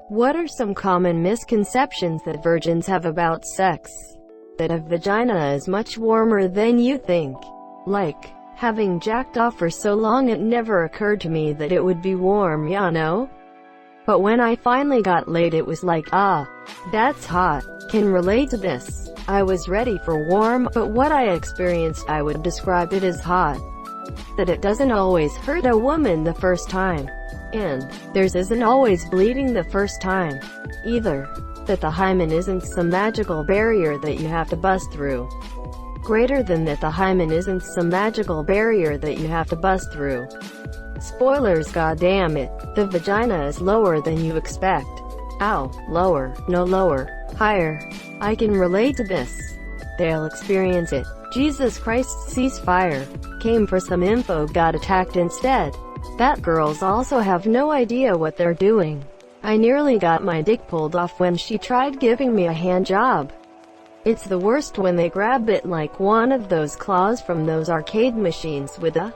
What are some common misconceptions that virgins have about sex? That a vagina is much warmer than you think. Like, having jacked off for so long it never occurred to me that it would be warm, ya know? But when I finally got laid it was like, ah, that's hot. Can relate to this. I was ready for warm, but what I experienced I would describe it as hot. That it doesn't always hurt a woman the first time. And theirs isn't always bleeding the first time, either. That the hymen isn't some magical barrier that you have to bust through. Greater than that, the hymen isn't some magical barrier that you have to bust through. Spoilers, goddammit. The vagina is lower than you expect. Ow, lower, no lower, higher. I can relate to this. They'll experience it. Jesus Christ, ceasefire. Came for some info, got attacked instead. That girls also have no idea what they're doing. I nearly got my dick pulled off when she tried giving me a hand job. It's the worst when they grab it like one of those claws from those arcade machines with the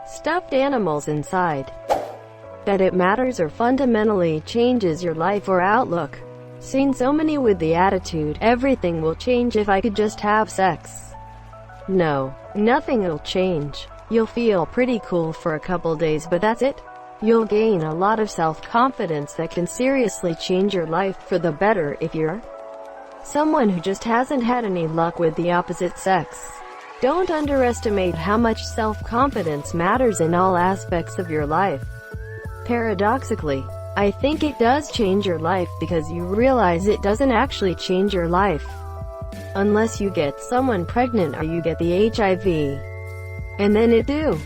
stuffed animals inside. That it matters or fundamentally changes your life or outlook. Seen so many with the attitude, everything will change if I could just have sex. No, nothing'll change. You'll feel pretty cool for a couple days, but that's it. You'll gain a lot of self-confidence that can seriously change your life for the better if you're someone who just hasn't had any luck with the opposite sex. Don't underestimate how much self-confidence matters in all aspects of your life. Paradoxically, I think it does change your life because you realize it doesn't actually change your life. Unless you get someone pregnant or you get the HIV. And then it do.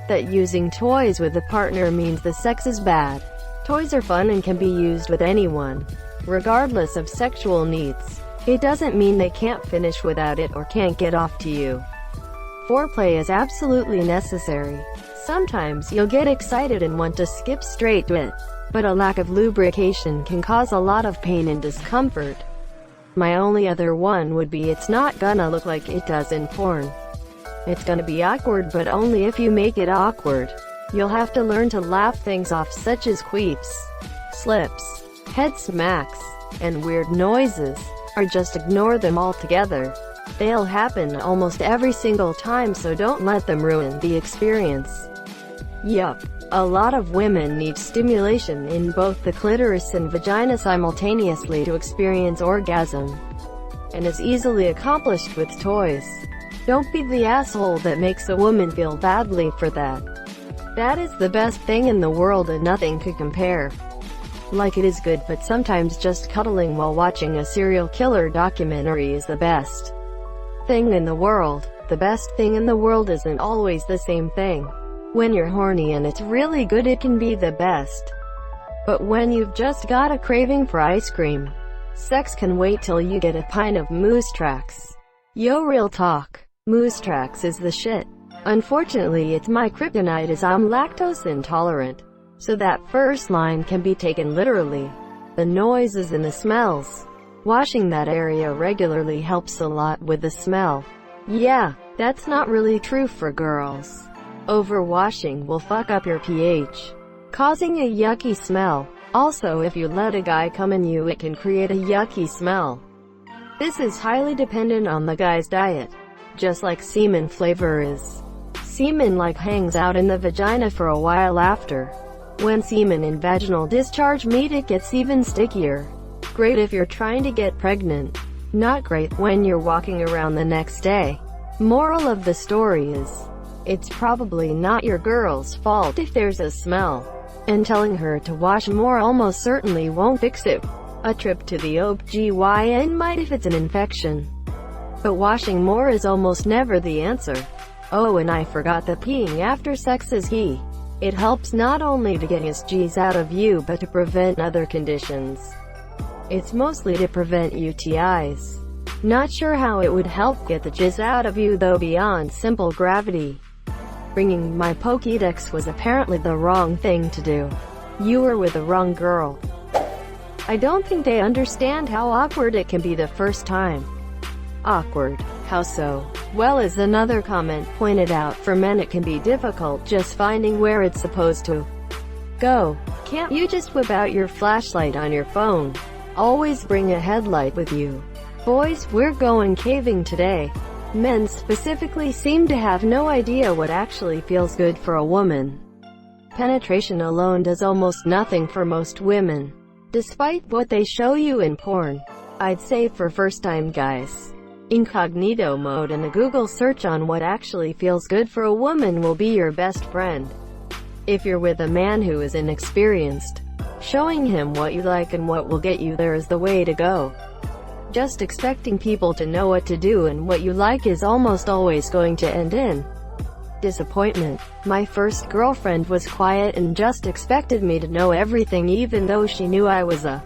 That using toys with a partner means the sex is bad. Toys are fun and can be used with anyone, regardless of sexual needs. It doesn't mean they can't finish without it or can't get off to you. Foreplay is absolutely necessary. Sometimes you'll get excited and want to skip straight to it, but a lack of lubrication can cause a lot of pain and discomfort. My only other one would be it's not gonna look like it does in porn. It's gonna be awkward, but only if you make it awkward. You'll have to learn to laugh things off, such as queeps, slips, head smacks, and weird noises, or just ignore them altogether. They'll happen almost every single time, so don't let them ruin the experience. Yup, a lot of women need stimulation in both the clitoris and vagina simultaneously to experience orgasm, and is easily accomplished with toys. Don't be the asshole that makes a woman feel badly for that. That is the best thing in the world and nothing could compare. Like, it is good, but sometimes just cuddling while watching a serial killer documentary is the best thing in the world. The best thing in the world isn't always the same thing. When you're horny and it's really good, it can be the best. But when you've just got a craving for ice cream, sex can wait till you get a pint of Moose Tracks. Yo, real talk. Moose Tracks is the shit. Unfortunately, it's my kryptonite as I'm lactose intolerant. So that first line can be taken literally. The noises and the smells. Washing that area regularly helps a lot with the smell. Yeah, that's not really true for girls. Overwashing will fuck up your pH, causing a yucky smell. Also, if you let a guy come in you, it can create a yucky smell. This is highly dependent on the guy's diet. Just like semen flavor is. Semen hangs out in the vagina for a while after. When semen and vaginal discharge meet, it gets even stickier. Great if you're trying to get pregnant. Not great when you're walking around the next day. Moral of the story is, it's probably not your girl's fault if there's a smell. And telling her to wash more almost certainly won't fix it. A trip to the OB/GYN might if it's an infection. But washing more is almost never the answer. Oh, and I forgot that peeing after sex is key. It helps not only to get his G's out of you but to prevent other conditions. It's mostly to prevent UTIs. Not sure how it would help get the jizz out of you though beyond simple gravity. Bringing my Pokédex was apparently the wrong thing to do. You were with the wrong girl. I don't think they understand how awkward it can be the first time. Awkward. How so? Well, as another comment pointed out, for men it can be difficult just finding where it's supposed to go. can't you just whip out your flashlight on your phone? Always bring a headlight with you. Boys, we're going caving today. Men specifically seem to have no idea what actually feels good for a woman. Penetration alone does almost nothing for most women, despite what they show you in porn. I'd say for first-time guys, incognito mode and a Google search on what actually feels good for a woman will be your best friend. If you're with a man who is inexperienced, showing him what you like and what will get you there is the way to go. Just expecting people to know what to do and what you like is almost always going to end in disappointment. My first girlfriend was quiet and just expected me to know everything even though she knew I was a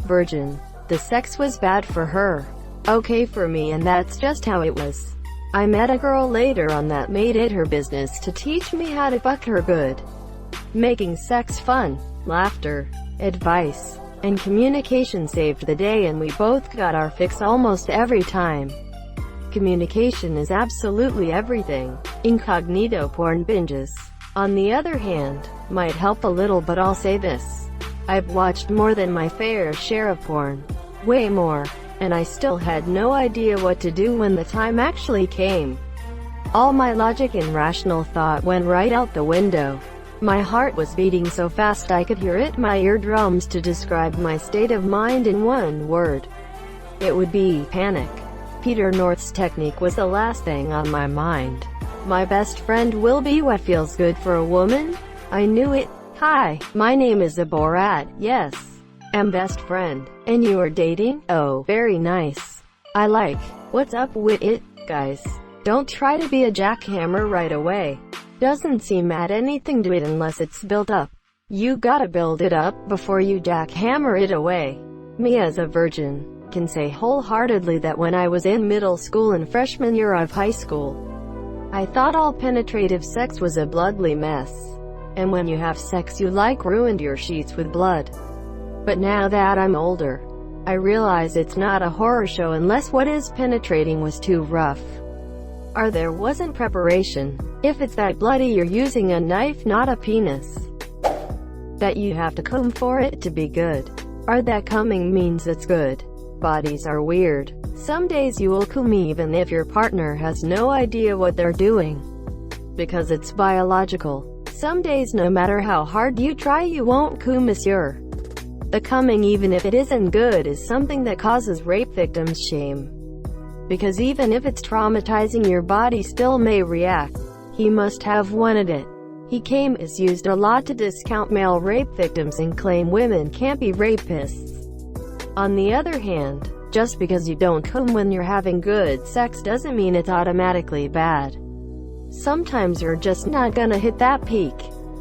virgin. The sex was bad for her, okay for me, and that's just how it was. I met a girl later on that made it her business to teach me how to fuck her good. Making sex fun, laughter, advice, and communication saved the day, and we both got our fix almost every time. Communication is absolutely everything. Incognito porn binges, on the other hand, might help a little, but I'll say this. I've watched more than my fair share of porn. Way more. And I still had no idea what to do when the time actually came. All my logic and rational thought went right out the window. My heart was beating so fast I could hear it in my eardrums. To describe my state of mind in one word, it would be panic. Peter North's technique was the last thing on my mind. My best friend will be what feels good for a woman? I knew it. Hi, my name is Borat. Yes, I'm best friend. And you are dating? Oh, very nice. I like. What's up with it, guys? Don't try to be a jackhammer right away. Doesn't seem add anything to it unless it's built up. You gotta build it up before you jackhammer it away. Me as a virgin can say wholeheartedly that when I was in middle school and freshman year of high school, I thought all penetrative sex was a bloodly mess. And when you have sex you like ruined your sheets with blood. But now that I'm older, I realize it's not a horror show unless what is penetrating was too rough, or there wasn't preparation. If it's that bloody you're using a knife, not a penis. That you have to come for it to be good. Or that coming means it's good. Bodies are weird. Some days you will come even if your partner has no idea what they're doing, because it's biological. Some days no matter how hard you try you won't come, monsieur. The coming, even if it isn't good, is something that causes rape victims shame. Because even if it's traumatizing, your body still may react. He must have wanted it. He came is used a lot to discount male rape victims and claim women can't be rapists. On the other hand, just because you don't come when you're having good sex doesn't mean it's automatically bad. Sometimes you're just not gonna hit that peak,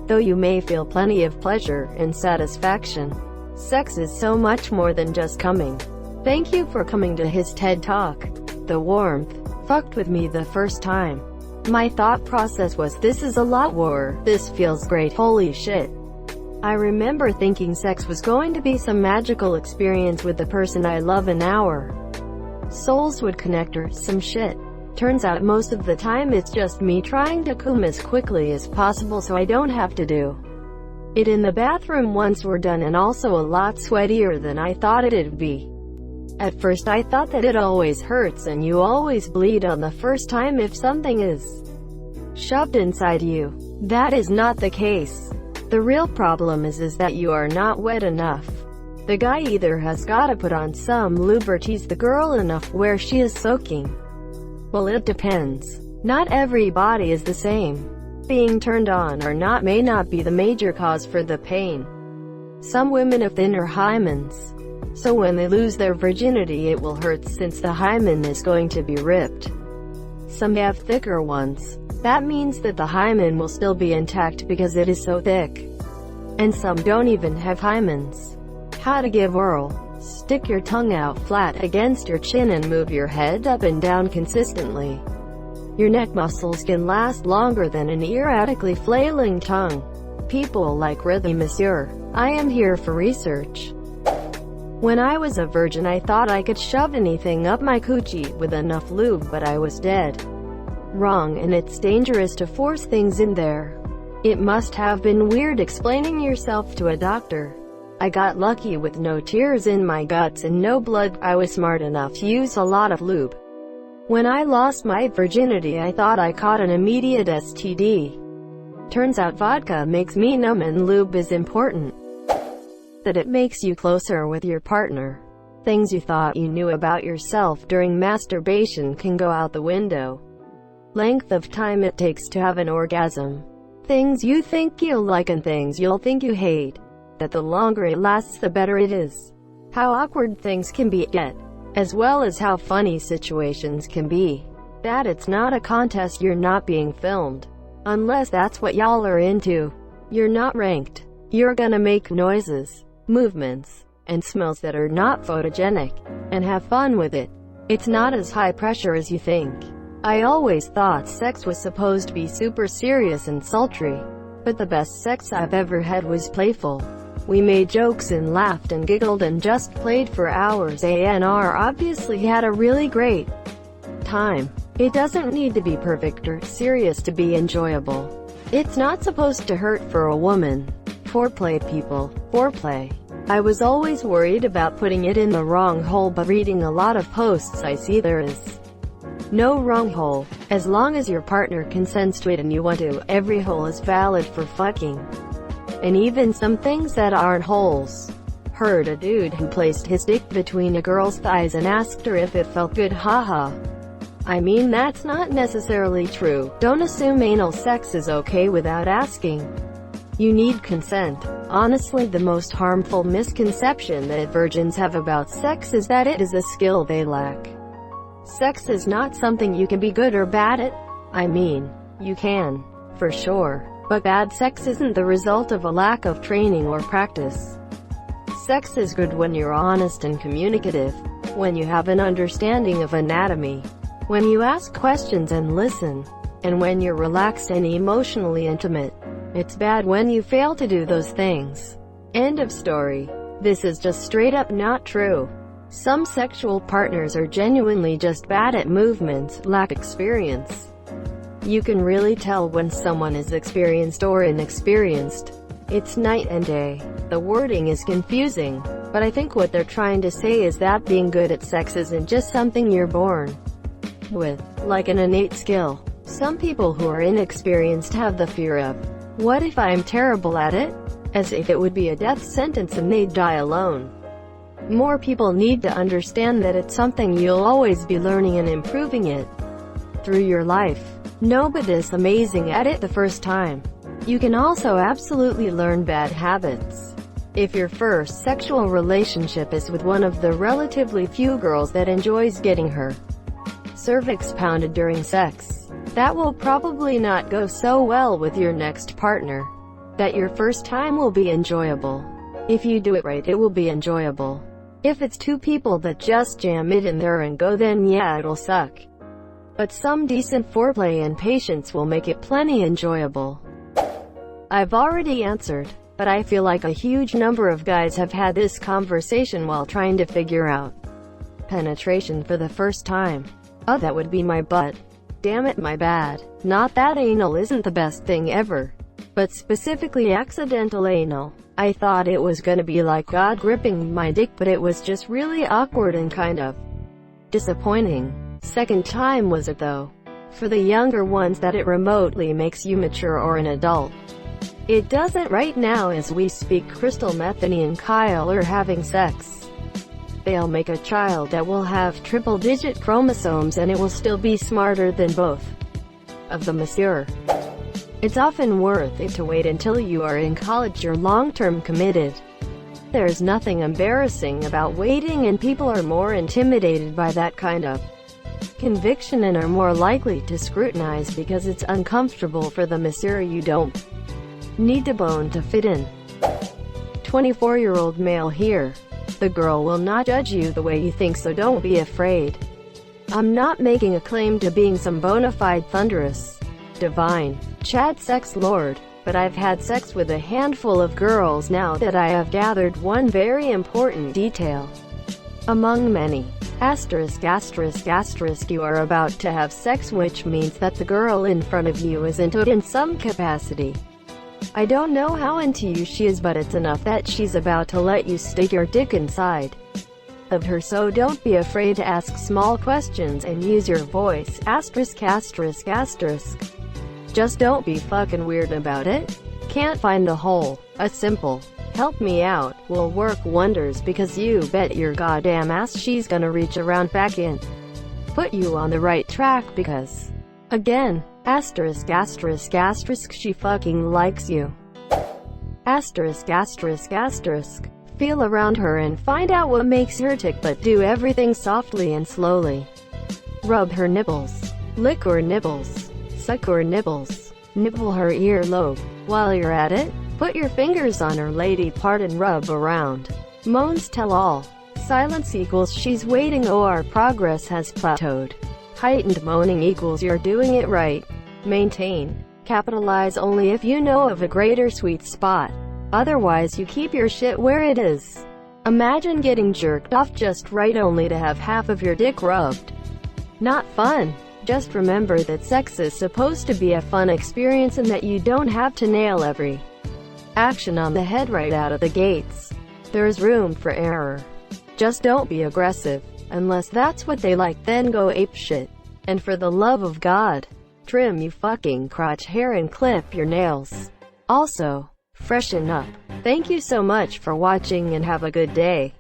though you may feel plenty of pleasure and satisfaction. Sex is so much more than just coming. Thank you for coming to his TED Talk. The warmth fucked with me the first time. My thought process was, this is a lot war. This feels great, holy shit. I remember thinking sex was going to be some magical experience with the person I love, an hour souls would connect or some shit. Turns out most of the time it's just me trying to come as quickly as possible so I don't have to do it in the bathroom once we're done, and also a lot sweatier than I thought it'd be. At first I thought that it always hurts and you always bleed on the first time if something is shoved inside you. That is not the case. The real problem is that you are not wet enough. The guy either has gotta put on some lube or tease the girl enough where she is soaking. Well, it depends. Not every body is the same. Being turned on or not may not be the major cause for the pain. Some women have thinner hymens, so when they lose their virginity it will hurt since the hymen is going to be ripped. Some have thicker ones. That means that the hymen will still be intact because it is so thick. And some don't even have hymens. How to give oral. Stick your tongue out flat against your chin and move your head up and down consistently. Your neck muscles can last longer than an erratically flailing tongue. People like rhythm, monsieur. I am here for research. When I was a virgin I thought I could shove anything up my coochie with enough lube, but I was dead wrong, and it's dangerous to force things in there. It must have been weird explaining yourself to a doctor. I got lucky with no tears in my guts and no blood. I was smart enough to use a lot of lube. When I lost my virginity, I thought I caught an immediate STD. Turns out vodka makes me numb and lube is important. That it makes you closer with your partner. Things you thought you knew about yourself during masturbation can go out the window. Length of time it takes to have an orgasm. Things you think you'll like and things you'll think you hate. That the longer it lasts, the better it is. How awkward things can get, as well as how funny situations can be. That it's not a contest, you're not being filmed. Unless that's what y'all are into. You're not ranked. You're gonna make noises, movements, and smells that are not photogenic, and have fun with it. It's not as high pressure as you think. I always thought sex was supposed to be super serious and sultry. But the best sex I've ever had was playful. We made jokes and laughed and giggled and just played for hours. ANR obviously had a really great time. It doesn't need to be perfect or serious to be enjoyable. It's not supposed to hurt for a woman. Foreplay, people. Foreplay. I was always worried about putting it in the wrong hole, but reading a lot of posts I see there is no wrong hole. As long as your partner consents to it and you want to, every hole is valid for fucking. And even some things that aren't holes. Heard a dude who placed his dick between a girl's thighs and asked her if it felt good. Haha. I mean, that's not necessarily true. Don't assume anal sex is okay without asking. You need consent. Honestly, the most harmful misconception that virgins have about sex is that it is a skill they lack. Sex is not something you can be good or bad at. I mean, you can, for sure. But bad sex isn't the result of a lack of training or practice. Sex is good when you're honest and communicative, when you have an understanding of anatomy, when you ask questions and listen, and when you're relaxed and emotionally intimate. It's bad when you fail to do those things. End of story. This is just straight up not true. Some sexual partners are genuinely just bad at movements, lack experience. You can really tell when someone is experienced or inexperienced. It's night and day. The wording is confusing, but I think what they're trying to say is that being good at sex isn't just something you're born with, like an innate skill. Some people who are inexperienced have the fear of, what if I'm terrible at it? As if it would be a death sentence and they'd die alone. More people need to understand that it's something you'll always be learning and improving it through your life. Nobody's amazing at it the first time. You can also absolutely learn bad habits. If your first sexual relationship is with one of the relatively few girls that enjoys getting her cervix pounded during sex, that will probably not go so well with your next partner. That your first time will be enjoyable. If you do it right, it will be enjoyable. If it's two people that just jam it in there and go, then yeah, it'll suck. But some decent foreplay and patience will make it plenty enjoyable. I've already answered, but I feel like a huge number of guys have had this conversation while trying to figure out penetration for the first time. Oh, that would be my butt. Damn it, my bad. Not that anal isn't the best thing ever, but specifically accidental anal. I thought it was gonna be like God gripping my dick, but it was just really awkward and kind of disappointing. Second time was it though. For the younger ones, that it remotely makes you mature or an adult. It doesn't right now as we speak. Crystal, Methany and Kyle are having sex. They'll make a child that will have triple-digit chromosomes and it will still be smarter than both of them mature. It's often worth it to wait until you are in college or long-term committed. There's nothing embarrassing about waiting, and people are more intimidated by that kind of conviction and are more likely to scrutinize because it's uncomfortable for the mature. You don't need to bone to fit in. 24-year-old male here. The girl will not judge you the way you think, so don't be afraid. I'm not making a claim to being some bona fide thunderous, divine, Chad sex lord, but I've had sex with a handful of girls now that I have gathered one very important detail, among many. Asterisk, asterisk, asterisk, you are about to have sex, which means that the girl in front of you is into it in some capacity. I don't know how into you she is, but it's enough that she's about to let you stick your dick inside of her, so don't be afraid to ask small questions and use your voice, asterisk asterisk asterisk. Just don't be fucking weird about it. Can't find the hole? A simple "help me out" will work wonders, because you bet your goddamn ass she's gonna reach around back in, put you on the right track, because, again, asterisk asterisk asterisk, she fucking likes you. Asterisk asterisk asterisk. Feel around her and find out what makes her tick, but do everything softly and slowly. Rub her nipples. Lick her nipples. Suck her nipples. Nibble her earlobe. While you're at it, put your fingers on her lady part and rub around. Moans tell all. Silence equals she's waiting, or progress has plateaued. Heightened moaning equals you're doing it right. Maintain. Capitalize only if you know of a greater sweet spot. Otherwise you keep your shit where it is. Imagine getting jerked off just right only to have half of your dick rubbed. Not fun. Just remember that sex is supposed to be a fun experience, and that you don't have to nail every action on the head right out of the gates. There's room for error. Just don't be aggressive. Unless that's what they like, then go apeshit. And for the love of God, trim you fucking crotch hair and clip your nails. Also, freshen up. Thank you so much for watching and have a good day.